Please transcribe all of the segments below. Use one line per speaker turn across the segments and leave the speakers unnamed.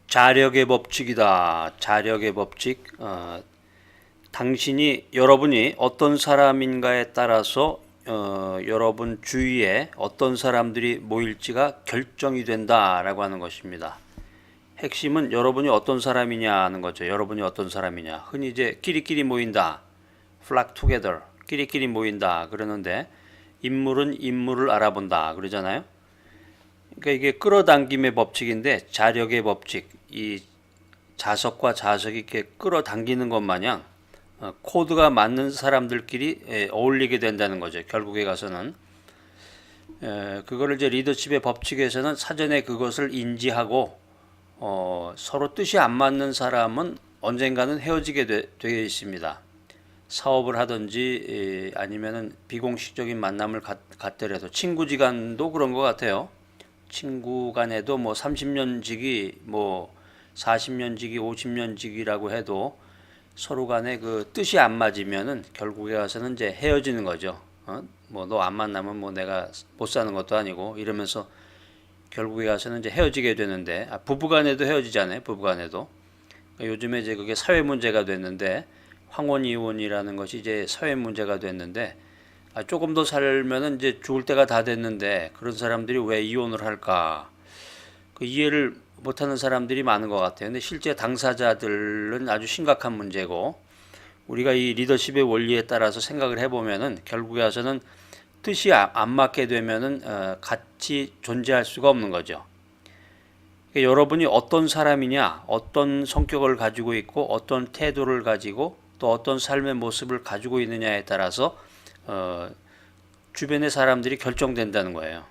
자력의 법칙이다. 자력의 법칙. 여러분이 어떤 사람인가에 따라서 여러분 주위에 어떤 사람들이 모일지가 결정이 된다라고 하는 것입니다. 핵심은 여러분이 어떤 사람이냐 하는 거죠. 여러분이 어떤 사람이냐. 흔히 이제 끼리끼리 모인다. flock together. 끼리끼리 모인다. 그러는데 인물은 인물을 알아본다. 그러잖아요. 그러니까 이게 끌어당김의 법칙인데 자력의 법칙. 이 자석과 자석이 이렇게 끌어당기는 것 마냥 코드가 맞는 사람들끼리 어울리게 된다는 거죠. 결국에 가서는 그거를 이제 리더십의 법칙에서는 사전에 그것을 인지하고 서로 뜻이 안 맞는 사람은 언젠가는 헤어지게 되어 있습니다. 사업을 하든지 아니면은 비공식적인 만남을 갖더라도 친구지간도 그런 것 같아요. 친구 간에도 뭐 30년 지기, 뭐 40년 지기, 50년 지기라고 해도 서로 간에 그 뜻이 안 맞으면은 결국에 가서는 이제 헤어지는 거죠. 뭐 너 안 만나면 뭐 내가 못 사는 것도 아니고 이러면서 결국에 가서는 이제 헤어지게 되는데 부부간에도 헤어지잖아요. 부부간에도 그러니까 요즘에 이제 그게 사회 문제가 됐는데 황혼 이혼이라는 것이 이제 사회 문제가 됐는데 조금 더 살면은 이제 죽을 때가 다 됐는데 그런 사람들이 왜 이혼을 할까? 그 이해를 못하는 사람들이 많은 것 같아요. 근데 실제 당사자들은 아주 심각한 문제고 우리가 이 리더십의 원리에 따라서 생각을 해보면은 결국에 와서는 뜻이 안 맞게 되면은 같이 존재할 수가 없는 거죠. 그러니까 여러분이 어떤 사람이냐, 어떤 성격을 가지고 있고 어떤 태도를 가지고 또 어떤 삶의 모습을 가지고 있느냐에 따라서 주변의 사람들이 결정된다는 거예요.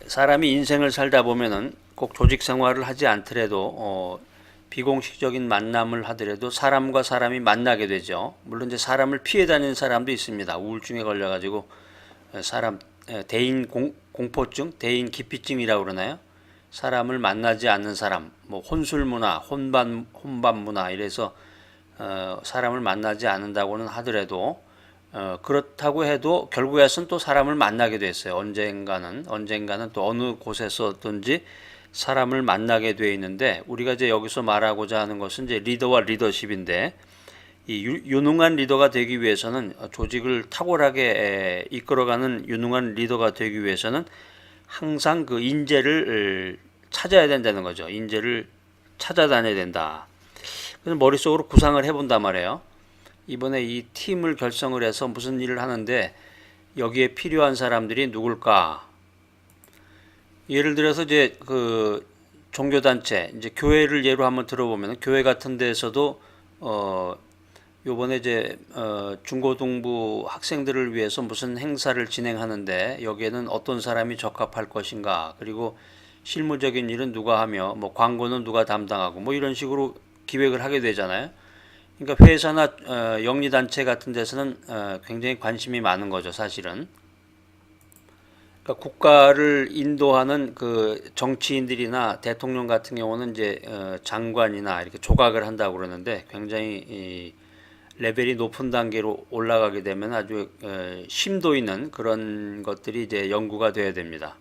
사람이 인생을 살다 보면은 꼭 조직 생활을 하지 않더라도 비공식적인 만남을 하더라도 사람과 사람이 만나게 되죠. 물론 이제 사람을 피해 다니는 사람도 있습니다. 우울증에 걸려가지고 대인 공포증, 대인 기피증이라고 그러나요? 사람을 만나지 않는 사람, 뭐 혼술 문화, 혼밥 문화 이래서 사람을 만나지 않는다고는 하더라도 그렇다고 해도 결국에선 또 사람을 만나게 됐어요. 언젠가는 또 어느 곳에서든지 사람을 만나게 돼 있는데 우리가 이제 여기서 말하고자 하는 것은 이제 리더와 리더십인데 이 유능한 리더가 되기 위해서는 조직을 탁월하게 이끌어가는 유능한 리더가 되기 위해서는 항상 그 인재를 찾아야 된다는 거죠. 인재를 찾아다녀야 된다. 그래서 머릿속으로 구상을 해본단 말이에요. 이번에 이 팀을 결성을 해서 무슨 일을 하는데 여기에 필요한 사람들이 누굴까? 예를 들어서 이제 그 종교단체, 이제 교회를 예로 한번 들어보면 교회 같은 데에서도 요번에 이제 중고등부 학생들을 위해서 무슨 행사를 진행하는데 여기에는 어떤 사람이 적합할 것인가? 그리고 실무적인 일은 누가 하며 뭐 광고는 누가 담당하고 뭐 이런 식으로 기획을 하게 되잖아요. 그러니까 회사나 영리단체 같은 데서는 굉장히 관심이 많은 거죠, 사실은. 그러니까 국가를 인도하는 그 정치인들이나 대통령 같은 경우는 이제 장관이나 이렇게 조각을 한다고 그러는데 굉장히 레벨이 높은 단계로 올라가게 되면 아주 심도 있는 그런 것들이 이제 연구가 돼야 됩니다.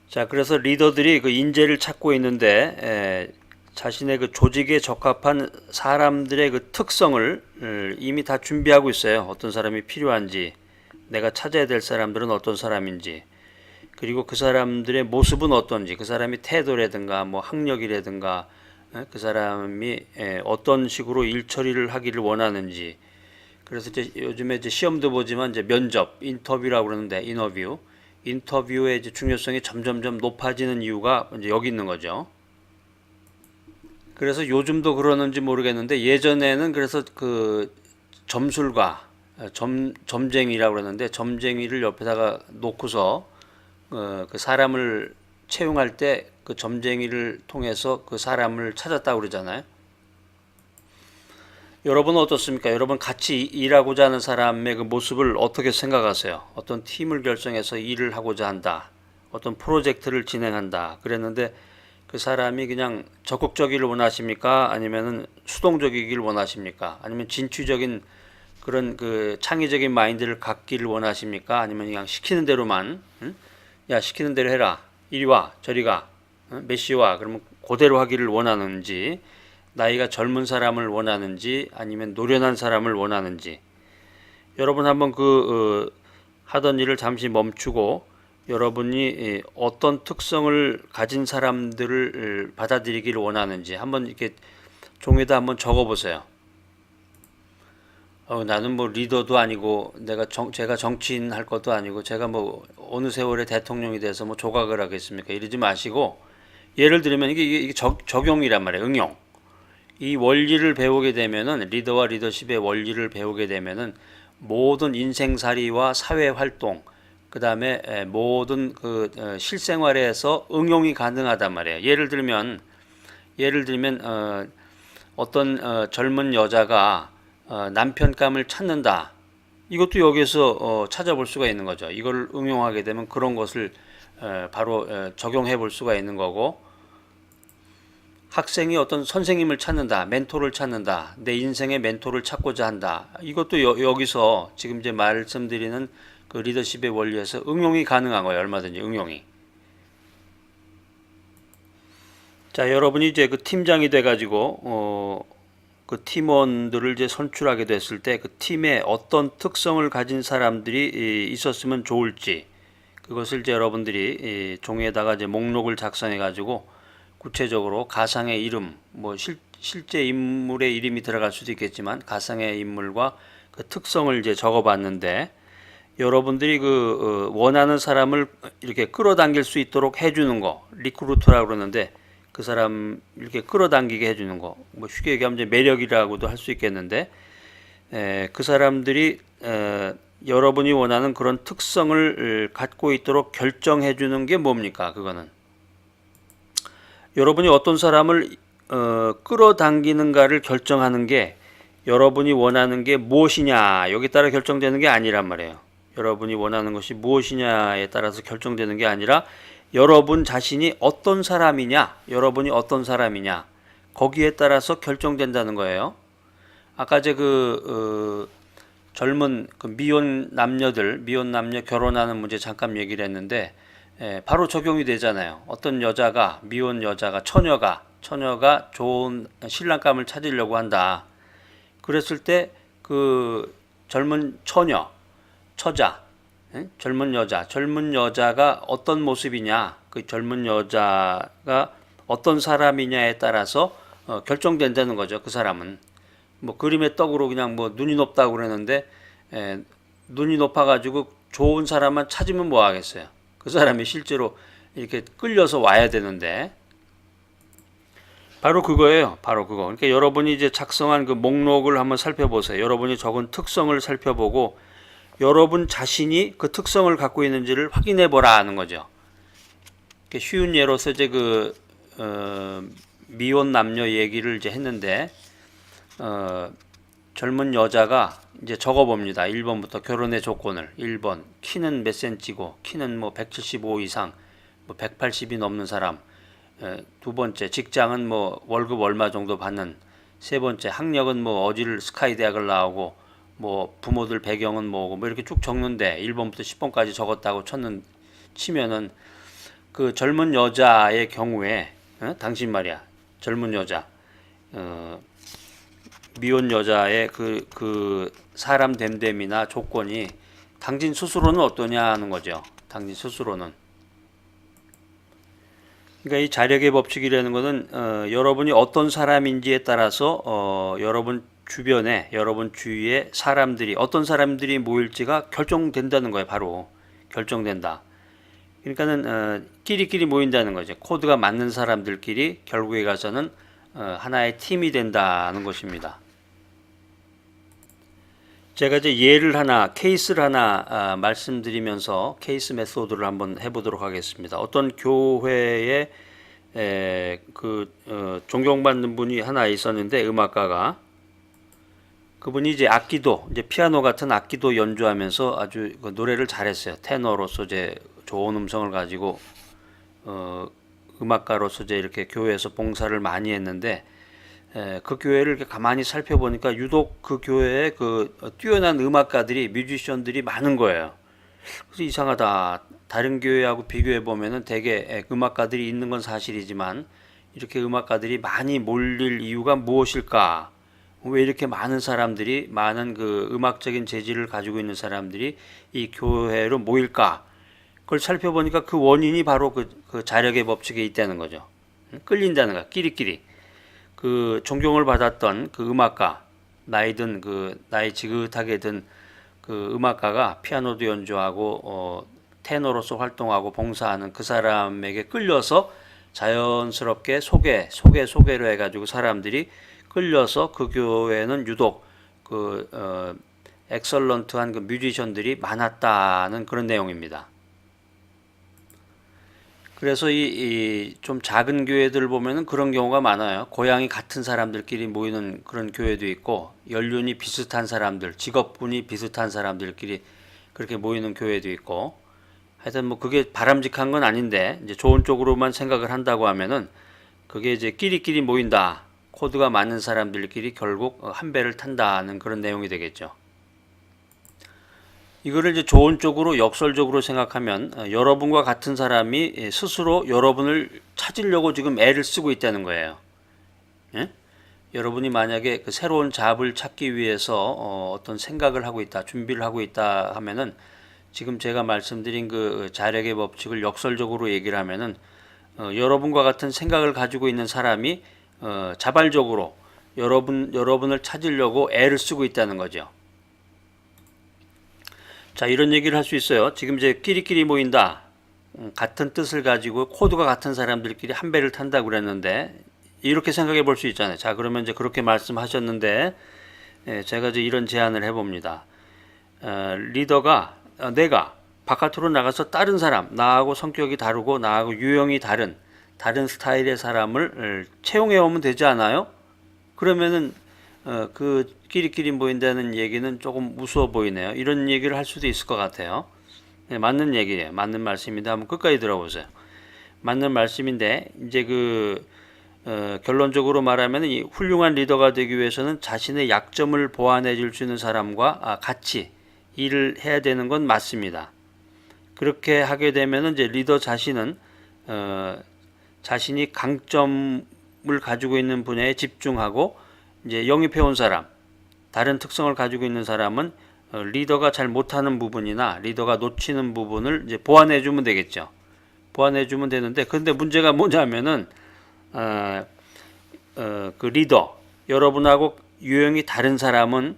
자, 그래서 리더들이 그 인재를 찾고 있는데 자신의 그 조직에 적합한 사람들의 그 특성을 이미 다 준비하고 있어요. 어떤 사람이 필요한지, 내가 찾아야 될 사람들은 어떤 사람인지, 그리고 그 사람들의 모습은 어떤지, 그 사람이 태도라든가 뭐 학력이라든가 그 사람이 어떤 식으로 일 처리를 하기를 원하는지. 그래서 이제 요즘에 이제 시험도 보지만 이제 면접, 인터뷰라고 그러는데 인터뷰의 이제 중요성이 점점점 높아지는 이유가 이제 여기 있는 거죠. 그래서 요즘도 그러는지 모르겠는데 예전에는 그래서 그 점술가 점쟁이라고 그러는데 점쟁이를 옆에다가 놓고서 그 사람을 채용할 때 그 점쟁이를 통해서 그 사람을 찾았다고 그러잖아요. 여러분은 어떻습니까? 여러분 같이 일하고자 하는 사람의 그 모습을 어떻게 생각하세요? 어떤 팀을 결성해서 일을 하고자 한다. 어떤 프로젝트를 진행한다. 그랬는데 그 사람이 그냥 적극적이길 원하십니까? 아니면은 수동적이길 원하십니까? 아니면 진취적인 그런 그 창의적인 마인드를 갖기를 원하십니까? 아니면 그냥 시키는 대로만 야 시키는 대로 해라 이리 와, 저리 가, 몇 시 와, 그러면 그대로 하기를 원하는지, 나이가 젊은 사람을 원하는지, 아니면 노련한 사람을 원하는지. 여러분 한번 하던 일을 잠시 멈추고 여러분이 어떤 특성을 가진 사람들을 받아들이기를 원하는지 한번 이렇게 종이에다 한번 적어 보세요. 나는 뭐 리더도 아니고 제가 정치인 할 것도 아니고 제가 뭐 어느 세월에 대통령이 돼서 뭐 조각을 하겠습니까? 이러지 마시고 예를 들면 이게 적용이란 말이에요. 응용. 이 원리를 배우게 되면은 리더와 리더십의 원리를 배우게 되면은 모든 인생살이와 사회활동 그다음에 모든 실생활에서 응용이 가능하단 말이에요. 예를 들면 어떤 젊은 여자가 남편감을 찾는다. 이것도 여기서 찾아볼 수가 있는 거죠. 이걸 응용하게 되면 그런 것을 바로 적용해 볼 수가 있는 거고, 학생이 어떤 선생님을 찾는다, 멘토를 찾는다, 내 인생의 멘토를 찾고자 한다. 이것도 여기서 지금 이제 말씀드리는 그 리더십의 원리에서 응용이 가능한 거예요. 얼마든지 응용이. 자, 여러분이 이제 그 팀장이 돼가지고 그 팀원들을 이제 선출하게 됐을 때 그 팀에 어떤 특성을 가진 사람들이 있었으면 좋을지 그것을 이제 여러분들이 종이에다가 이제 목록을 작성해 가지고 구체적으로 가상의 이름, 뭐 실제 인물의 이름이 들어갈 수도 있겠지만 가상의 인물과 그 특성을 이제 적어봤는데 여러분들이 원하는 사람을 이렇게 끌어당길 수 있도록 해주는 거, 리크루터라고 그러는데 그 사람 이렇게 끌어당기게 해주는 거, 뭐 쉽게 얘기하면 이제 매력이라고도 할 수 있겠는데 그 사람들이 여러분이 원하는 그런 특성을 갖고 있도록 결정해주는 게 뭡니까? 그거는 여러분이 어떤 사람을 끌어당기는가를 결정하는 게 여러분이 원하는 게 무엇이냐 여기 따라 결정되는 게 아니란 말이에요. 여러분이 원하는 것이 무엇이냐에 따라서 결정되는 게 아니라 여러분 자신이 어떤 사람이냐, 여러분이 어떤 사람이냐 거기에 따라서 결정된다는 거예요. 아까 제 젊은 미혼 남녀 결혼하는 문제 잠깐 얘기를 했는데 바로 적용이 되잖아요. 어떤 여자가 미혼 여자가 처녀가 좋은 신랑감을 찾으려고 한다. 그랬을 때 그 젊은 처자, 젊은 여자가 어떤 모습이냐, 그 젊은 여자가 어떤 사람이냐에 따라서 결정된다는 거죠. 그 사람은 뭐 그림의 떡으로 그냥 뭐 눈이 높다고 그러는데 눈이 높아가지고 좋은 사람만 찾으면 뭐 하겠어요. 그 사람이 실제로 이렇게 끌려서 와야 되는데 바로 그거예요. 바로 그거. 그러니까 여러분이 이제 작성한 그 목록을 한번 살펴보세요. 여러분이 적은 특성을 살펴보고 여러분 자신이 그 특성을 갖고 있는지를 확인해 보라 하는 거죠. 쉬운 예로서 이제 미혼 남녀 얘기를 이제 했는데 젊은 여자가 이제 적어봅니다. 1번부터 결혼의 조건을. 1번 키는 몇 센치고 키는 뭐 175 이상 뭐 180이 넘는 사람. 두 번째 직장은 뭐 월급 얼마 정도 받는. 세 번째 학력은 뭐 어디를 스카이 대학을 나오고 뭐 부모들 배경은 뭐고 뭐 이렇게 쭉 적는데 1번부터 10번까지 적었다고 치면은 그 젊은 여자의 경우에 당신 말이야 젊은 여자 미혼 여자의 그 사람 됨됨이나 조건이 당신 스스로는 어떠냐 하는 거죠. 당신 스스로는. 그러니까 이 자력의 법칙이라는 것은 여러분이 어떤 사람인지에 따라서 여러분 주변에 여러분 주위에 어떤 사람들이 모일지가 결정된다는 거예요. 바로 결정된다. 그러니까는 끼리끼리 모인다는 거죠. 코드가 맞는 사람들끼리 결국에 가서는 하나의 팀이 된다는 것입니다. 제가 이제 케이스를 하나 말씀드리면서 케이스 메소드를 한번 해보도록 하겠습니다. 어떤 교회에 존경받는 분이 하나 있었는데 음악가가 그분이 이제 피아노 같은 악기도 연주하면서 아주 노래를 잘했어요. 테너로서 이제 좋은 음성을 가지고 음악가로서 이제 이렇게 교회에서 봉사를 많이 했는데 그 교회를 이렇게 가만히 살펴보니까 유독 그 교회에 뛰어난 음악가들이 뮤지션들이 많은 거예요. 그래서 이상하다. 다른 교회하고 비교해 보면은 대개 음악가들이 있는 건 사실이지만 이렇게 음악가들이 많이 몰릴 이유가 무엇일까? 왜 이렇게 많은 사람들이 많은 그 음악적인 재질을 가지고 있는 사람들이 이 교회로 모일까? 그걸 살펴보니까 그 원인이 바로 그 자력의 법칙에 있다는 거죠. 끌린다는 거야. 끼리끼리. 그 존경을 받았던 그 음악가, 나이 지긋하게 든 그 음악가가 피아노도 연주하고 테너로서 활동하고 봉사하는 그 사람에게 끌려서 자연스럽게 소개로 해가지고 사람들이 끌려서 그 교회는 유독 엑설런트한 그 뮤지션들이 많았다는 그런 내용입니다. 그래서 이 좀 작은 교회들 보면은 그런 경우가 많아요. 고향이 같은 사람들끼리 모이는 그런 교회도 있고, 연륜이 비슷한 사람들, 직업군이 비슷한 사람들끼리 그렇게 모이는 교회도 있고, 하여튼 뭐 그게 바람직한 건 아닌데, 이제 좋은 쪽으로만 생각을 한다고 하면은 그게 이제 끼리끼리 모인다. 코드가 맞는 사람들끼리 결국 한 배를 탄다는 그런 내용이 되겠죠. 이거를 이제 좋은 쪽으로 역설적으로 생각하면 여러분과 같은 사람이 스스로 여러분을 찾으려고 지금 애를 쓰고 있다는 거예요. 예? 여러분이 만약에 그 새로운 잡을 찾기 위해서 어떤 생각을 하고 있다, 준비를 하고 있다 하면은 지금 제가 말씀드린 그 자력의 법칙을 역설적으로 얘기를 하면은 여러분과 같은 생각을 가지고 있는 사람이 자발적으로 여러분을 찾으려고 애를 쓰고 있다는 거죠. 자, 이런 얘기를 할 수 있어요. 지금 이제 끼리끼리 모인다. 같은 뜻을 가지고 코드가 같은 사람들끼리 한 배를 탄다고 그랬는데 이렇게 생각해 볼 수 있잖아요. 자, 그러면 이제 그렇게 말씀하셨는데 제가 이제 이런 제안을 해봅니다. 리더가 내가 바깥으로 나가서 다른 사람, 나하고 성격이 다르고 나하고 유형이 다른 스타일의 사람을 채용해 오면 되지 않아요? 그러면은 그 끼리끼리 모인다는 얘기는 조금 무서워 보이네요. 이런 얘기를 할 수도 있을 것 같아요. 네, 맞는 얘기예요. 맞는 말씀인데 한번 끝까지 들어보세요. 맞는 말씀인데 이제 결론적으로 말하면 이 훌륭한 리더가 되기 위해서는 자신의 약점을 보완해 줄 수 있는 사람과 같이 일을 해야 되는 건 맞습니다. 그렇게 하게 되면 이제 리더 자신은 자신이 강점을 가지고 있는 분야에 집중하고 이제 영입해온 사람, 다른 특성을 가지고 있는 사람은 리더가 잘 못하는 부분이나 리더가 놓치는 부분을 이제 보완해주면 되겠죠. 보완해주면 되는데, 그런데 문제가 뭐냐면은 그 리더, 여러분하고 유형이 다른 사람은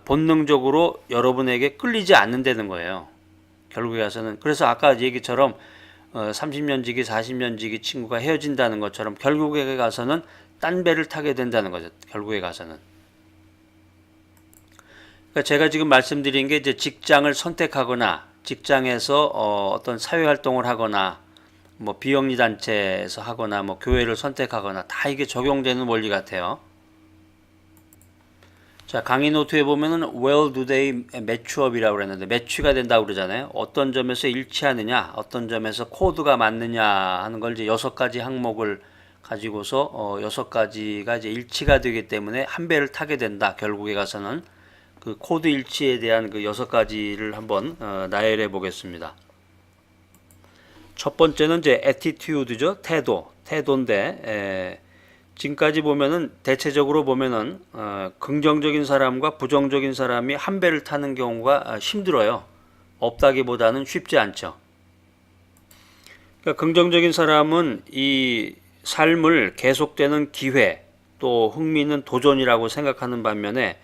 본능적으로 여러분에게 끌리지 않는다는 거예요. 결국에 가서는. 그래서 아까 얘기처럼 30년 지기, 40년 지기 친구가 헤어진다는 것처럼 결국에 가서는 딴 배를 타게 된다는 거죠. 결국에 가서는. 그러니까 제가 지금 말씀드린 게 이제 직장을 선택하거나 직장에서 어떤 사회 활동을 하거나 뭐 비영리 단체에서 하거나 뭐 교회를 선택하거나 다 이게 적용되는 원리 같아요. 자, 강의 노트에 보면은 well do they match up이라고 그랬는데 매치가 된다고 그러잖아요. 어떤 점에서 일치하느냐, 어떤 점에서 코드가 맞느냐 하는 걸 이제 6가지 항목을 가지고서 6가지가 이제 일치가 되기 때문에 한 배를 타게 된다. 결국에 가서는 그 코드 일치에 대한 그 6가지를 한번 나열해 보겠습니다. 첫 번째는 이제 attitude죠. 태도인데 지금까지 보면은 대체적으로 보면은 긍정적인 사람과 부정적인 사람이 한 배를 타는 경우가 힘들어요. 없다기보다는 쉽지 않죠. 그러니까 긍정적인 사람은 이 삶을 계속되는 기회 또 흥미있는 도전이라고 생각하는 반면에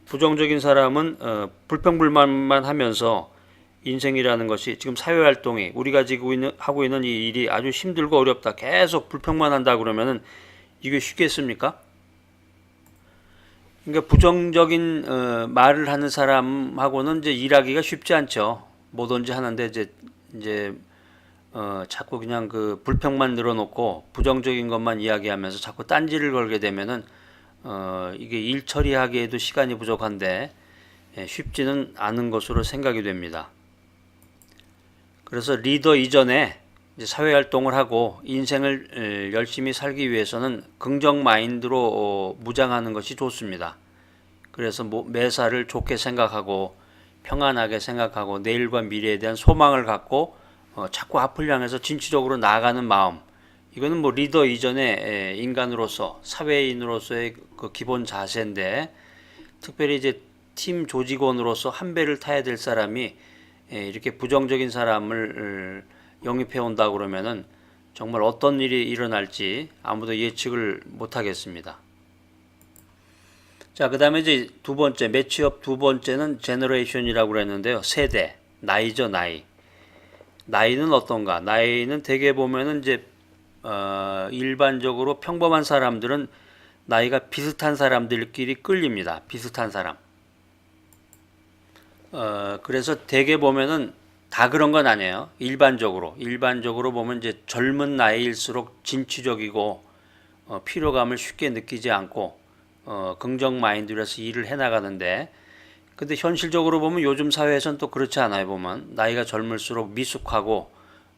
부정적인 사람은 불평불만만 하면서 인생이라는 것이 지금 사회활동이 우리가 지금 하고 있는 이 일이 아주 힘들고 어렵다 계속 불평만 한다 그러면은 이게 쉽겠습니까? 그러니까 부정적인 말을 하는 사람하고는 이제 일하기가 쉽지 않죠. 뭐든지 하는데 이제 자꾸 그냥 그 불평만 늘어놓고 부정적인 것만 이야기하면서 자꾸 딴지를 걸게 되면은 이게 일 처리하기에도 시간이 부족한데 쉽지는 않은 것으로 생각이 됩니다. 그래서 리더 이전에 이제 사회활동을 하고 인생을 열심히 살기 위해서는 긍정 마인드로 무장하는 것이 좋습니다. 그래서 매사를 좋게 생각하고 평안하게 생각하고 내일과 미래에 대한 소망을 갖고 자꾸 앞을 향해서 진취적으로 나아가는 마음. 이거는 뭐 리더 이전의 인간으로서 사회인으로서의 그 기본 자세인데, 특별히 이제 팀 조직원으로서 한 배를 타야 될 사람이 이렇게 부정적인 사람을 영입해 온다 그러면은 정말 어떤 일이 일어날지 아무도 예측을 못 하겠습니다. 자, 그다음에 이제 두 번째 매치업 두 번째는 제너레이션이라고 그랬는데요. 세대, 나이죠, 나이. 나이는 어떤가? 나이는 대개 보면은 이제 일반적으로 평범한 사람들은 나이가 비슷한 사람들끼리 끌립니다. 비슷한 사람. 그래서 대개 보면은 다 그런 건 아니에요. 일반적으로 보면 이제 젊은 나이일수록 진취적이고 피로감을 쉽게 느끼지 않고 긍정 마인드로 해서 일을 해 나가는데, 근데 현실적으로 보면 요즘 사회에서는 또 그렇지 않아요. 보면 나이가 젊을수록 미숙하고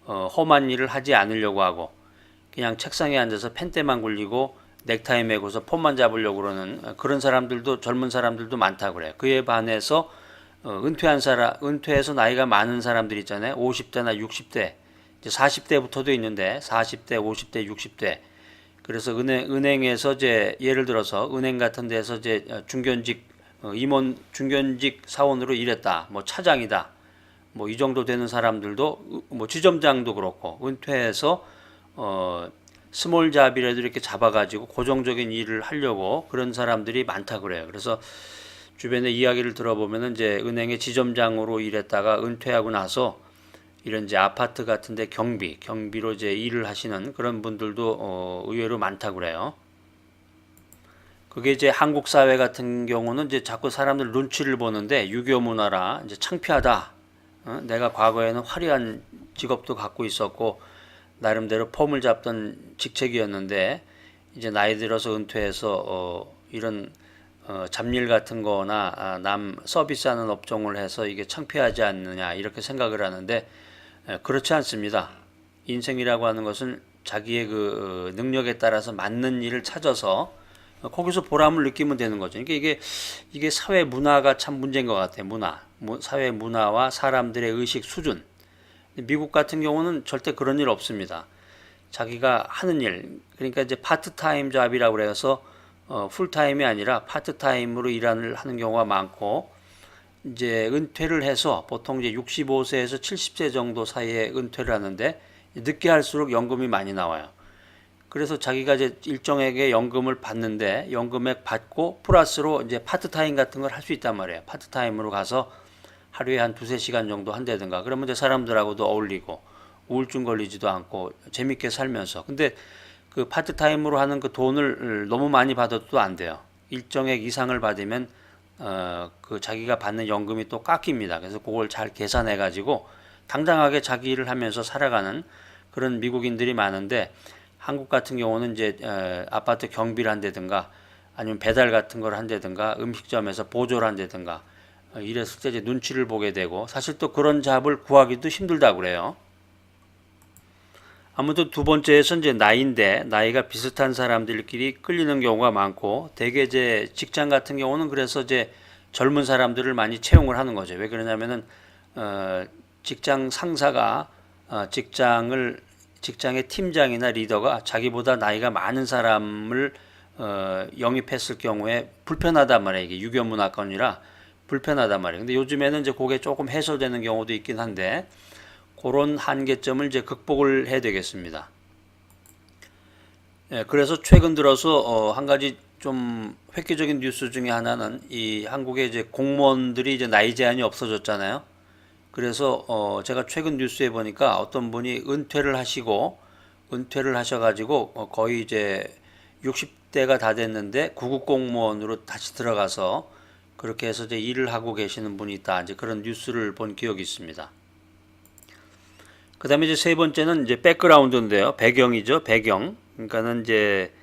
험한 일을 하지 않으려고 하고 그냥 책상에 앉아서 펜대만 굴리고 넥타이 매고서 폰만 잡으려고 그러는 그런 사람들도, 젊은 사람들도 많다고 그래요. 그에 반해서 은퇴해서 나이가 많은 사람들 있잖아요. 50대나 60대, 이제 40대부터도 있는데 40대, 50대, 60대. 그래서 은행에서 이제 예를 들어서 은행 같은 데서 이제 중견직 사원으로 일했다. 뭐 차장이다. 뭐 이 정도 되는 사람들도, 뭐 지점장도 그렇고 은퇴해서 스몰 잡이라도 이렇게 잡아가지고 고정적인 일을 하려고 그런 사람들이 많다 그래요. 그래서 주변에 이야기를 들어보면은 이제 은행의 지점장으로 일했다가 은퇴하고 나서 이런 이제 아파트 같은데 경비로 이제 일을 하시는 그런 분들도 의외로 많다고 그래요. 그게 이제 한국 사회 같은 경우는 이제 자꾸 사람들 눈치를 보는데 유교 문화라 이제 창피하다. 내가 과거에는 화려한 직업도 갖고 있었고 나름대로 폼을 잡던 직책이었는데 이제 나이 들어서 은퇴해서 이런 잡일 같은 거나 남 서비스하는 업종을 해서 이게 창피하지 않느냐 이렇게 생각을 하는데, 그렇지 않습니다. 인생이라고 하는 것은 자기의 그 능력에 따라서 맞는 일을 찾아서 거기서 보람을 느끼면 되는 거죠. 그러니까 이게 사회 문화가 참 문제인 것 같아요. 사회 문화와 사람들의 의식 수준. 미국 같은 경우는 절대 그런 일 없습니다. 자기가 하는 일, 그러니까 이제 파트타임 잡이라고 그래서 풀타임이 아니라 파트타임으로 일을 하는 경우가 많고, 이제 은퇴를 해서 보통 이제 65세에서 70세 정도 사이에 은퇴를 하는데 늦게 할수록 연금이 많이 나와요. 그래서 자기가 이제 일정액의 연금을 받는데 연금액 받고 플러스로 이제 파트타임 같은 걸 할 수 있단 말이에요. 파트타임으로 가서 하루에 한 두세 시간 정도 한다든가, 그러면 이제 사람들하고도 어울리고 우울증 걸리지도 않고 재밌게 살면서. 근데 그 파트타임으로 하는 그 돈을 너무 많이 받아도 안 돼요. 일정액 이상을 받으면 그 자기가 받는 연금이 또 깎입니다. 그래서 그걸 잘 계산해 가지고 당당하게 자기 일을 하면서 살아가는 그런 미국인들이 많은데, 한국 같은 경우는 이제 아파트 경비를 한다든가 아니면 배달 같은 걸 한다든가 음식점에서 보조를 한다든가 이랬을 때 이제 눈치를 보게 되고, 사실 또 그런 잡을 구하기도 힘들다고 그래요. 아무튼 두 번째에서 이제 나이인데, 나이가 비슷한 사람들끼리 끌리는 경우가 많고, 대개 이제 직장 같은 경우는 그래서 이제 젊은 사람들을 많이 채용을 하는 거죠. 왜 그러냐면은 직장 상사가 직장의 팀장이나 리더가 자기보다 나이가 많은 사람을 영입했을 경우에 불편하단 말이에요. 이게 유교 문화권이라 불편하단 말이에요. 근데 요즘에는 이제 그게 조금 해소되는 경우도 있긴 한데, 그런 한계점을 이제 극복을 해야 되겠습니다. 그래서 최근 들어서 한 가지 좀 획기적인 뉴스 중에 하나는 이 한국의 이제 공무원들이 이제 나이 제한이 없어졌잖아요. 그래서 제가 최근 뉴스에 보니까 어떤 분이 은퇴를 하셔가지고 거의 이제 60대가 다 됐는데 구급 공무원으로 다시 들어가서 그렇게 해서 이제 일을 하고 계시는 분이 있다. 이제 그런 뉴스를 본 기억이 있습니다. 그 다음에 이제 세 번째는 이제 백그라운드인데요. 배경이죠. 배경. 그러니까는 이제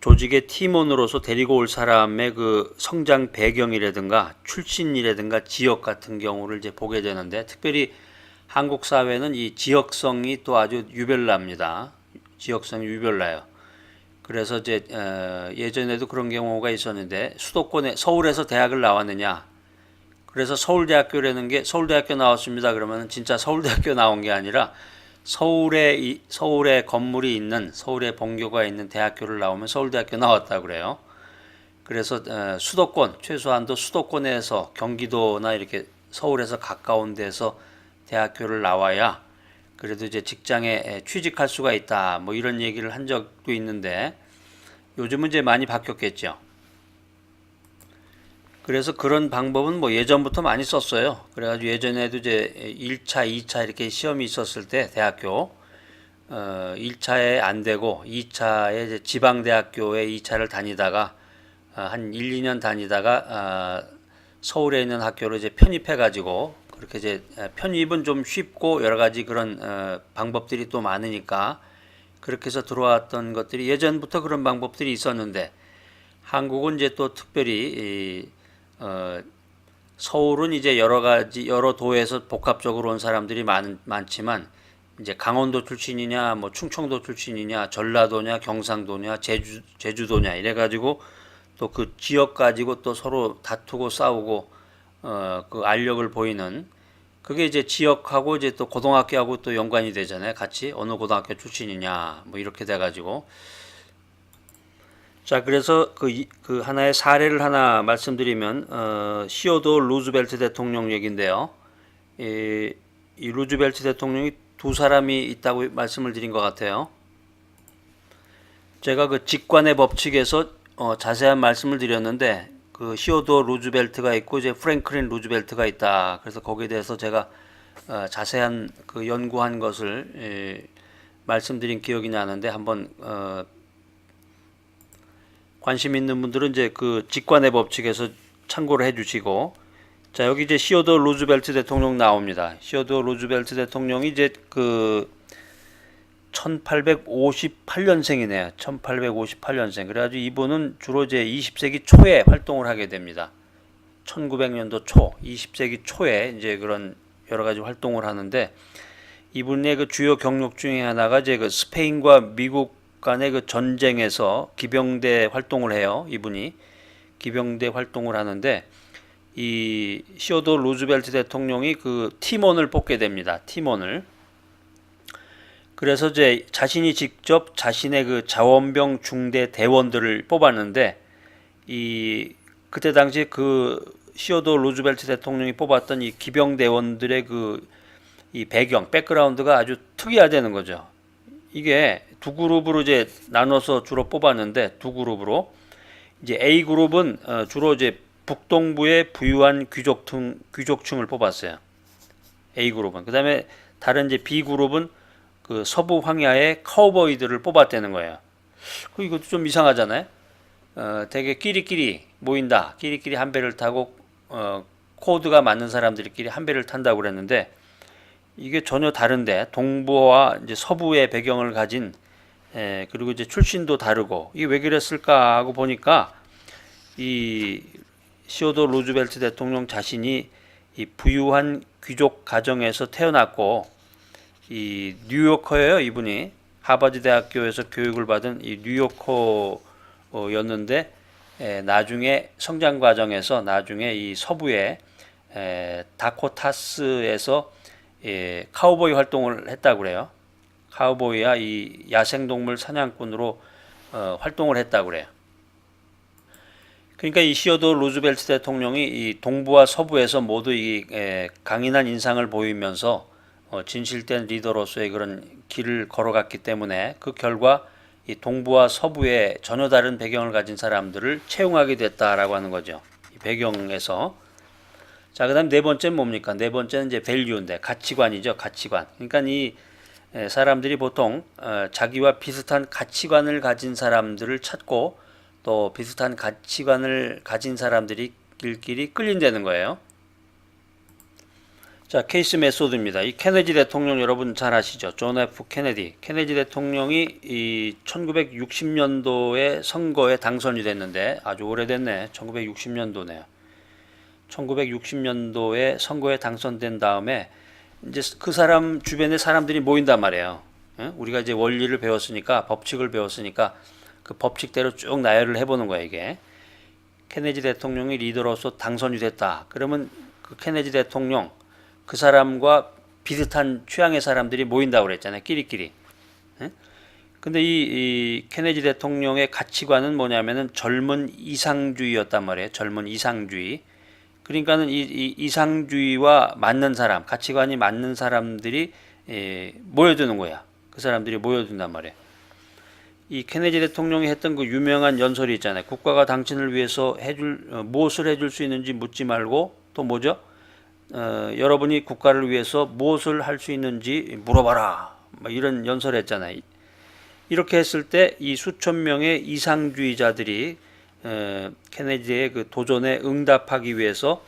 조직의 팀원으로서 데리고 올 사람의 그 성장 배경이라든가 출신이라든가 지역 같은 경우를 이제 보게 되는데, 특별히 한국 사회는 이 지역성이 또 아주 유별납니다. 지역성이 유별나요. 그래서 이제 예전에도 그런 경우가 있었는데, 서울에서 대학을 나왔느냐, 그래서 서울대학교라는 게 서울대학교 나왔습니다. 그러면 진짜 서울대학교 나온 게 아니라 서울에 건물이 있는 서울에 본교가 있는 대학교를 나오면 서울대학교 나왔다 그래요. 그래서 수도권 최소한도 수도권에서 경기도나 이렇게 서울에서 가까운 데서 대학교를 나와야 그래도 이제 직장에 취직할 수가 있다. 뭐 이런 얘기를 한 적도 있는데 요즘은 이제 많이 바뀌었겠죠. 그래서 그런 방법은 뭐 예전부터 많이 썼어요. 그래가지고 예전에도 이제 1차, 2차 이렇게 시험이 있었을 때 대학교 1차에 안 되고 2차에 이제 지방대학교에 2차를 다니다가 한 1, 2년 다니다가 서울에 있는 학교로 이제 편입해 가지고 그렇게 이제 편입은 좀 쉽고 여러 가지 그런 방법들이 또 많으니까 그렇게 해서 들어왔던 것들이 예전부터 그런 방법들이 있었는데 한국은 이제 또 특별히 서울은 이제 여러 가지 여러 도에서 복합적으로 온 사람들이 많지만 이제 강원도 출신이냐 뭐 충청도 출신이냐 전라도냐 경상도냐 제주도냐 이래 가지고 또 그 지역 가지고 또 서로 다투고 싸우고 그 알력을 보이는 그게 이제 지역하고 이제 또 고등학교하고 또 연관이 되잖아요. 같이 어느 고등학교 출신이냐 뭐 이렇게 돼 가지고 자, 그래서 그 하나의 사례를 하나 말씀드리면 시어도 루즈벨트 대통령 얘기인데요. 이 루즈벨트 대통령이 두 사람이 있다고 말씀을 드린 것 같아요. 제가 그 직관의 법칙에서 자세한 말씀을 드렸는데 그 시어도 루즈벨트가 있고 이제 프랭클린 루즈벨트가 있다. 그래서 거기에 대해서 제가 자세한 그 연구한 것을 말씀드린 기억이 나는데 한번 관심 있는 분들은 이제 그 직관의 법칙에서 참고를 해주시고 자 여기 이제 시어도 루즈벨트 대통령 나옵니다. 시어도 루즈벨트 대통령이 이제 그 1858년생이네요. 1858년생. 그래가지고 이분은 주로 이제 20세기 초에 활동을 하게 됩니다. 1900년도 초, 20세기 초에 이제 그런 여러 가지 활동을 하는데 이분의 그 주요 경력 중에 하나가 이제 그 스페인과 미국 간의 그 전쟁에서 기병대 활동을 해요. 이분이 기병대 활동을 하는데 이 시어도 루즈벨트 대통령이 그 팀원을 뽑게 됩니다. 팀원을. 그래서 이제 자신이 직접 자신의 그 자원병 중대 대원들을 뽑았는데 이 그때 당시 그 시어도 루즈벨트 대통령이 뽑았던 이 기병 대원들의 그 이 백그라운드가 아주 특이하다는 거죠. 이게 두 그룹으로 이제 나눠서 주로 뽑았는데 두 그룹으로 이제 A 그룹은 주로 이제 북동부의 부유한 귀족층을 뽑았어요. A 그룹은 그다음에 다른 이제 B 그룹은 그 서부 황야의 카우보이들을 뽑았다는 거예요. 이것도 좀 이상하잖아요. 되게 끼리끼리 모인다. 끼리끼리 한 배를 타고 코드가 맞는 사람들끼리 한 배를 탄다고 그랬는데 이게 전혀 다른데 동부와 이제 서부의 배경을 가진 그리고 이제 출신도 다르고 이게 왜 그랬을까 하고 보니까 이 시어도 루즈벨트 대통령 자신이 이 부유한 귀족 가정에서 태어났고 이 뉴요커예요. 이분이 하버드 대학교에서 교육을 받은 이 뉴요커였는데 나중에 성장 과정에서 나중에 이 서부의 다코타스에서 카우보이 활동을 했다고 그래요. 카우보이야 이 야생동물 사냥꾼으로 활동을 했다고 그래요. 그러니까 이 시어도 루즈벨트 대통령이 이 동부와 서부에서 모두 이 강인한 인상을 보이면서 진실된 리더로서의 그런 길을 걸어갔기 때문에 그 결과 이 동부와 서부의 전혀 다른 배경을 가진 사람들을 채용하게 됐다라고 하는 거죠. 이 배경에서. 자, 그다음 네 번째는 뭡니까? 네 번째는 이제 밸류인데 가치관이죠. 가치관. 그러니까 이 사람들이 보통 자기와 비슷한 가치관을 가진 사람들을 찾고 또 비슷한 가치관을 가진 사람들끼리 끌린다는 거예요. 자, 케이스 메소드입니다. 이 케네디 대통령 여러분 잘 아시죠? 존 F 케네디. 케네디 대통령이 이 1960년도에 선거에 당선이 됐는데 아주 오래됐네. 1960년도네요. 1960년도에 선거에 당선된 다음에 이제 그 사람 주변에 사람들이 모인단 말이에요. 우리가 이제 원리를 배웠으니까 법칙을 배웠으니까 그 법칙대로 쭉 나열을 해보는 거야 이게. 케네디 대통령이 리더로서 당선이 됐다. 그러면 그 케네디 대통령 그 사람과 비슷한 취향의 사람들이 모인다고 그랬잖아요. 끼리끼리. 예? 근데 이 케네디 대통령의 가치관은 뭐냐면은 젊은 이상주의였단 말이에요. 젊은 이상주의. 그러니까는 이 이상주의와 맞는 사람, 가치관이 맞는 사람들이 모여드는 거야. 그 사람들이 모여든단 말이에요. 이 케네디 대통령이 했던 그 유명한 연설이 있잖아요. 국가가 당신을 위해서 무엇을 해줄 수 있는지 묻지 말고 또 뭐죠? 여러분이 국가를 위해서 무엇을 할 수 있는지 물어봐라. 뭐 이런 연설을 했잖아요. 이렇게 했을 때 이 수천 명의 이상주의자들이 케네디의 그 도전에 응답하기 위해서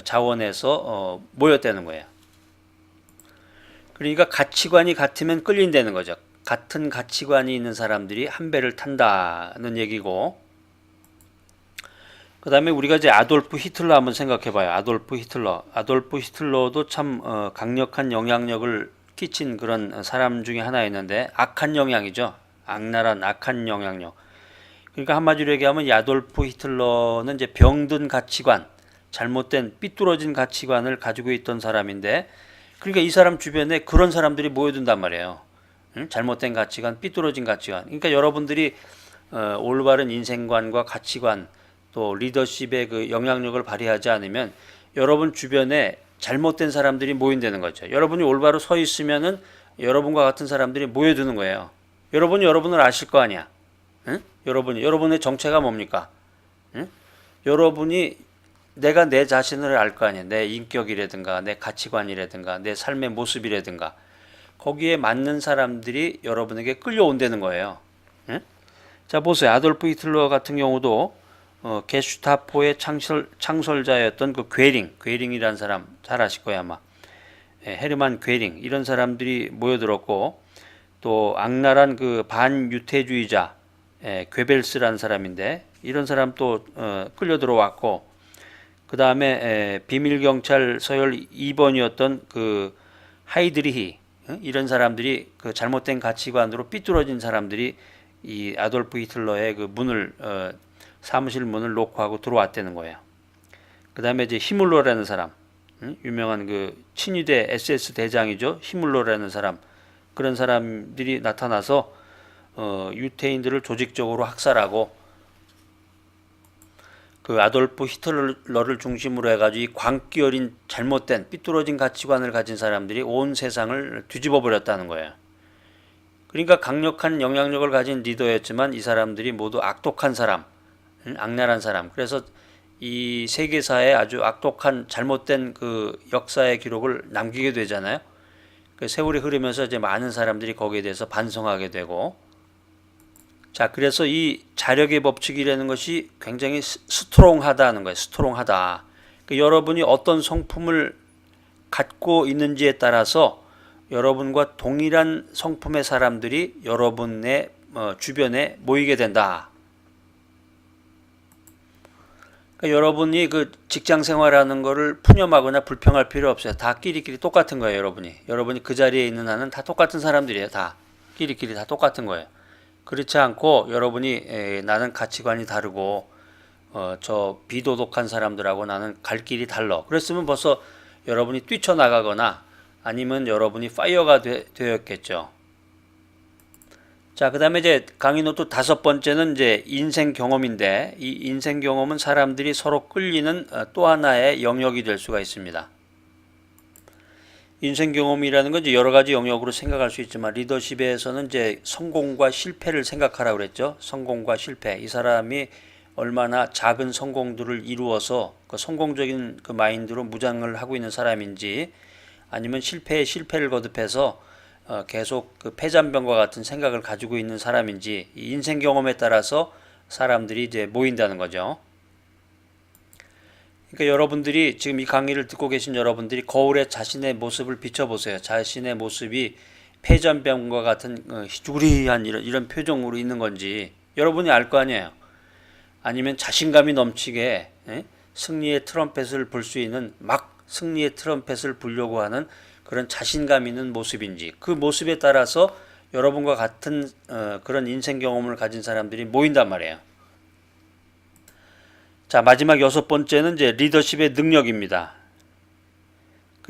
자원해서 모였다는 거예요. 그러니까 가치관이 같으면 끌린다는 거죠. 같은 가치관이 있는 사람들이 한 배를 탄다는 얘기고, 그 다음에 우리가 이제 아돌프 히틀러 한번 생각해봐요. 아돌프 히틀러도 참 강력한 영향력을 끼친 그런 사람 중에 하나였는데 악한 영향이죠. 악랄한 악한 영향력. 그러니까 한마디로 얘기하면 이 아돌프 히틀러는 이제 병든 가치관, 잘못된 삐뚤어진 가치관을 가지고 있던 사람인데, 그러니까 이 사람 주변에 그런 사람들이 모여든단 말이에요. 잘못된 가치관, 삐뚤어진 가치관. 그러니까 여러분들이 올바른 인생관과 가치관 또 리더십의 그 영향력을 발휘하지 않으면 여러분 주변에 잘못된 사람들이 모인다는 거죠. 여러분이 올바로 서 있으면은 여러분과 같은 사람들이 모여드는 거예요. 여러분이 여러분을 아실 거 아니야. 응? 여러분의 정체가 뭡니까? 응? 여러분이 내가 내 자신을 알 거 아니야. 내 인격이라든가 내 가치관이라든가 내 삶의 모습이라든가 거기에 맞는 사람들이 여러분에게 끌려온다는 거예요. 응? 자, 보세요. 아돌프 히틀러 같은 경우도 게슈타포의 창설자였던 그 괴링이라는 사람 잘 아실 거예요 아마. 헤르만 괴링 이런 사람들이 모여들었고, 또 악랄한 그 반유태주의자 괴벨스라는 사람인데 이런 사람 또 끌려 들어왔고, 그 다음에 비밀경찰 서열 2번이었던 그 하이드리히 이런 사람들이 그 잘못된 가치관으로 삐뚤어진 사람들이 이 아돌프 히틀러의 그 사무실 문을 놓고하고 들어왔다는 거예요. 그 다음에 이제 히물러라는 사람, 유명한 그 친위대 SS 대장이죠. 히물러라는 사람, 그런 사람들이 나타나서 유태인들을 조직적으로 학살하고 그 아돌프 히틀러를 중심으로 해가지고 이 광기 어린 잘못된 삐뚤어진 가치관을 가진 사람들이 온 세상을 뒤집어 버렸다는 거예요. 그러니까 강력한 영향력을 가진 리더였지만 이 사람들이 모두 악독한 사람, 악랄한 사람. 그래서 이 세계사에 아주 악독한 잘못된 그 역사의 기록을 남기게 되잖아요. 그 세월이 흐르면서 이제 많은 사람들이 거기에 대해서 반성하게 되고, 자, 그래서 이 자력의 법칙이라는 것이 굉장히 스트롱하다는 거예요. 스트롱하다. 그러니까 여러분이 어떤 성품을 갖고 있는지에 따라서 여러분과 동일한 성품의 사람들이 여러분의 주변에 모이게 된다. 그러니까 여러분이 그 직장 생활하는 거를 푸념하거나 불평할 필요 없어요. 다 끼리끼리 똑같은 거예요, 여러분이 그 자리에 있는 한은 다 똑같은 사람들이에요. 다 끼리끼리 다 똑같은 거예요. 그렇지 않고 여러분이 나는 가치관이 다르고 저 비도덕한 사람들하고 나는 갈 길이 달라. 그랬으면 벌써 여러분이 뛰쳐나가거나 아니면 여러분이 파이어가 되었겠죠. 자, 그 다음에 이제 강의 노트 5번째는 이제 인생 경험인데, 이 인생 경험은 사람들이 서로 끌리는 또 하나의 영역이 될 수가 있습니다. 인생 경험이라는 건 이제 여러 가지 영역으로 생각할 수 있지만, 리더십에서는 이제 성공과 실패를 생각하라고 그랬죠. 성공과 실패. 이 사람이 얼마나 작은 성공들을 이루어서 그 성공적인 그 마인드로 무장을 하고 있는 사람인지, 아니면 실패에 실패를 거듭해서 계속 그 폐잔병과 같은 생각을 가지고 있는 사람인지, 이 인생 경험에 따라서 사람들이 이제 모인다는 거죠. 그러니까 여러분들이 지금 이 강의를 듣고 계신 여러분들이 거울에 자신의 모습을 비춰보세요. 자신의 모습이 폐잔병과 같은 희죽이한 이런 표정으로 있는 건지 여러분이 알 거 아니에요. 아니면 자신감이 넘치게 승리의 트럼펫을 불 수 있는, 막 승리의 트럼펫을 불려고 하는 그런 자신감 있는 모습인지, 그 모습에 따라서 여러분과 같은 그런 인생 경험을 가진 사람들이 모인단 말이에요. 자, 마지막 6번째는 이제 리더십의 능력입니다.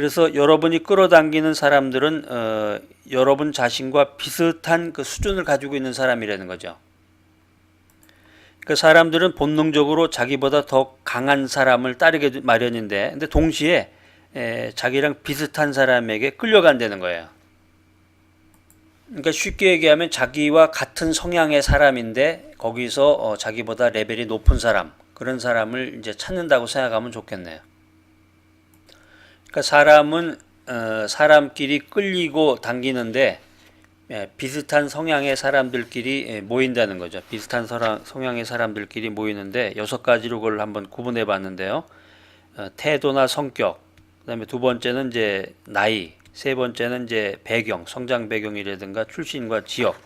그래서 여러분이 끌어당기는 사람들은 여러분 자신과 비슷한 그 수준을 가지고 있는 사람이라는 거죠. 그 사람들은 본능적으로 자기보다 더 강한 사람을 따르게 마련인데, 근데 동시에 자기랑 비슷한 사람에게 끌려간다는 거예요. 그러니까 쉽게 얘기하면 자기와 같은 성향의 사람인데 거기서 자기보다 레벨이 높은 사람, 그런 사람을 이제 찾는다고 생각하면 좋겠네요. 그러니까 사람은 사람끼리 끌리고 당기는데 비슷한 성향의 사람들끼리 모인다는 거죠. 비슷한 성향의 사람들끼리 모이는데 6가지로 그걸 한번 구분해 봤는데요. 태도나 성격, 그다음에 두 번째는 이제 나이, 세 번째는 이제 배경, 성장 배경이라든가 출신과 지역,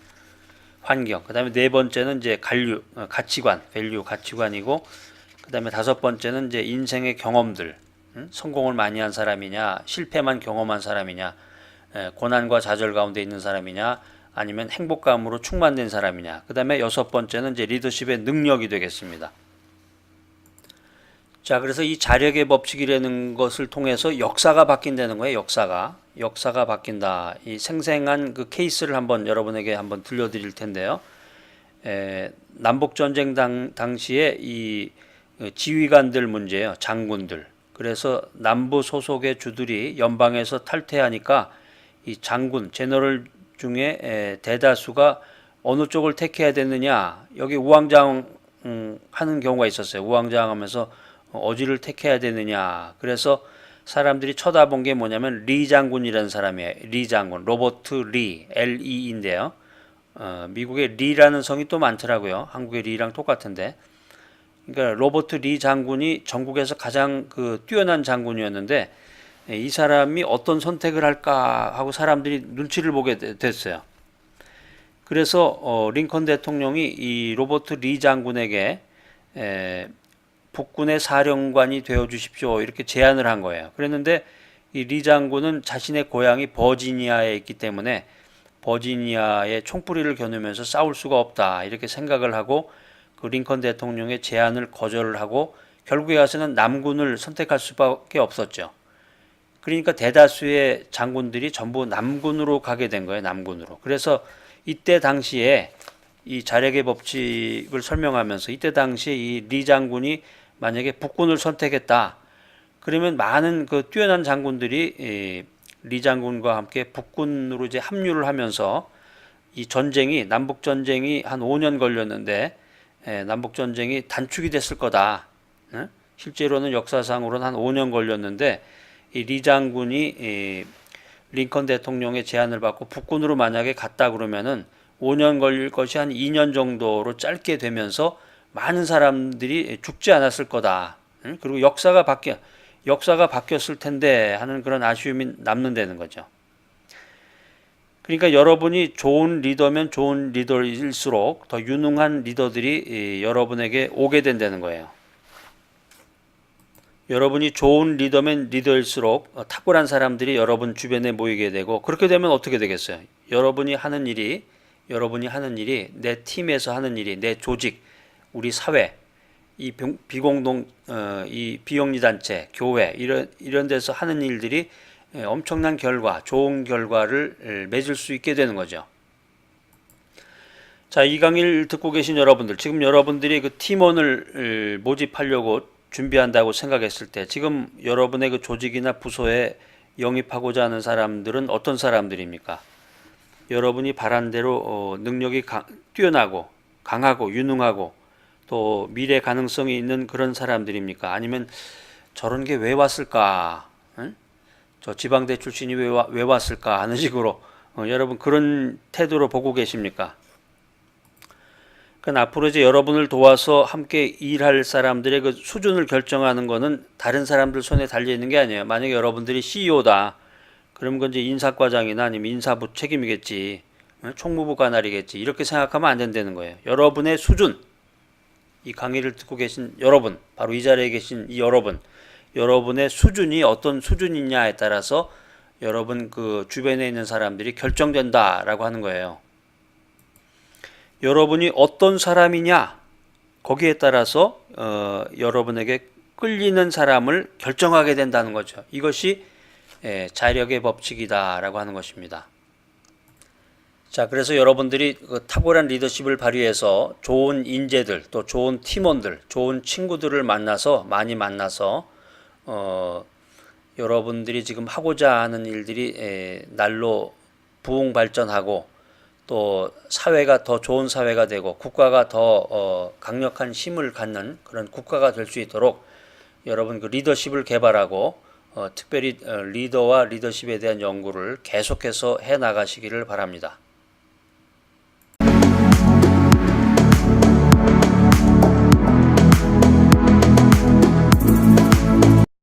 환경, 그다음에 네 번째는 이제 가치관, 밸류, 가치관이고, 그다음에 다섯 번째는 이제 인생의 경험들, 성공을 많이 한 사람이냐, 실패만 경험한 사람이냐, 고난과 좌절 가운데 있는 사람이냐, 아니면 행복감으로 충만된 사람이냐. 그다음에 여섯 번째는 이제 리더십의 능력이 되겠습니다. 자, 그래서 이 자력의 법칙이라는 것을 통해서 역사가 바뀐다는 거예요. 역사가 바뀐다. 이 생생한 그 케이스를 한번 여러분에게 한번 들려드릴 텐데요. 남북 전쟁 당시에 이 지휘관들 문제예요. 장군들. 그래서 남부 소속의 주들이 연방에서 탈퇴하니까 이 장군, 제너럴 중에 대다수가 어느 쪽을 택해야 되느냐, 여기 우왕좌왕 하는 경우가 있었어요. 우왕좌왕하면서 어디를 택해야 되느냐. 그래서 사람들이 쳐다본 게 뭐냐면 리 장군이라는 사람이에요. 리 장군, 로버트 리, L-E인데요. 미국의 리라는 성이 또 많더라고요. 한국의 리랑 똑같은데. 그러니까 로버트 리 장군이 전국에서 가장 그 뛰어난 장군이었는데 이 사람이 어떤 선택을 할까 하고 사람들이 눈치를 보게 됐어요. 그래서 링컨 대통령이 이 로버트 리 장군에게 북군의 사령관이 되어 주십시오 이렇게 제안을 한 거예요. 그랬는데 이 리 장군은 자신의 고향이 버지니아에 있기 때문에 버지니아에 총뿌리를 겨누면서 싸울 수가 없다 이렇게 생각을 하고 그 링컨 대통령의 제안을 거절을 하고 결국에 가서는 남군을 선택할 수밖에 없었죠. 그러니까 대다수의 장군들이 전부 남군으로 가게 된 거예요. 남군으로. 그래서 이때 당시에 이 자력의 법칙을 설명하면서 이때 당시에 이 리 장군이 만약에 북군을 선택했다. 그러면 많은 그 뛰어난 장군들이 리 장군과 함께 북군으로 이제 합류를 하면서 이 전쟁이 남북 전쟁이 한 5년 걸렸는데 남북 전쟁이 단축이 됐을 거다. 실제로는 역사상으로는 한 5년 걸렸는데 이 리 장군이 링컨 대통령의 제안을 받고 북군으로 만약에 갔다 그러면은 5년 걸릴 것이 한 2년 정도로 짧게 되면서 많은 사람들이 죽지 않았을 거다. 그리고 역사가 바뀌었을 텐데 하는 그런 아쉬움이 남는다는 거죠. 그러니까 여러분이 좋은 리더면 좋은 리더일수록 더 유능한 리더들이 여러분에게 오게 된다는 거예요. 여러분이 좋은 리더면 리더일수록 탁월한 사람들이 여러분 주변에 모이게 되고 그렇게 되면 어떻게 되겠어요? 여러분이 하는 일이 내 팀에서 하는 일이 내 조직, 우리 사회, 이 비공동 이 비영리 단체, 교회 이런 데서 하는 일들이 엄청난 좋은 결과를 맺을 수 있게 되는 거죠. 자, 이 강의를 듣고 계신 여러분들, 지금 여러분들이 그 팀원을 모집하려고 준비한다고 생각했을 때 지금 여러분의 그 조직이나 부서에 영입하고자 하는 사람들은 어떤 사람들입니까? 여러분이 바란 대로 능력이 뛰어나고 강하고 유능하고 또 미래 가능성이 있는 그런 사람들입니까? 아니면 저런 게 왜 왔을까? 저 지방대 출신이 왜 왔을까? 하는 식으로 여러분 그런 태도로 보고 계십니까? 그러니까 앞으로 이제 여러분을 도와서 함께 일할 사람들의 그 수준을 결정하는 거는 다른 사람들 손에 달려 있는 게 아니에요. 만약에 여러분들이 CEO다. 그러면 그건 이제 인사과장이나 아니면 인사부 책임이겠지. 총무부 관할이겠지. 이렇게 생각하면 안 된다는 거예요. 여러분의 수준. 이 강의를 듣고 계신 여러분, 바로 이 자리에 계신 이 여러분의 수준이 어떤 수준이냐에 따라서 여러분 그 주변에 있는 사람들이 결정된다라고 하는 거예요. 여러분이 어떤 사람이냐 거기에 따라서 여러분에게 끌리는 사람을 결정하게 된다는 거죠. 이것이 자력의 법칙이다라고 하는 것입니다. 자, 그래서 여러분들이 그 탁월한 리더십을 발휘해서 좋은 인재들, 또 좋은 팀원들, 좋은 친구들을 많이 만나서 여러분들이 지금 하고자 하는 일들이 날로 부흥 발전하고 또 사회가 더 좋은 사회가 되고 국가가 더 강력한 힘을 갖는 그런 국가가 될 수 있도록 여러분 그 리더십을 개발하고 특별히 리더와 리더십에 대한 연구를 계속해서 해 나가시기를 바랍니다.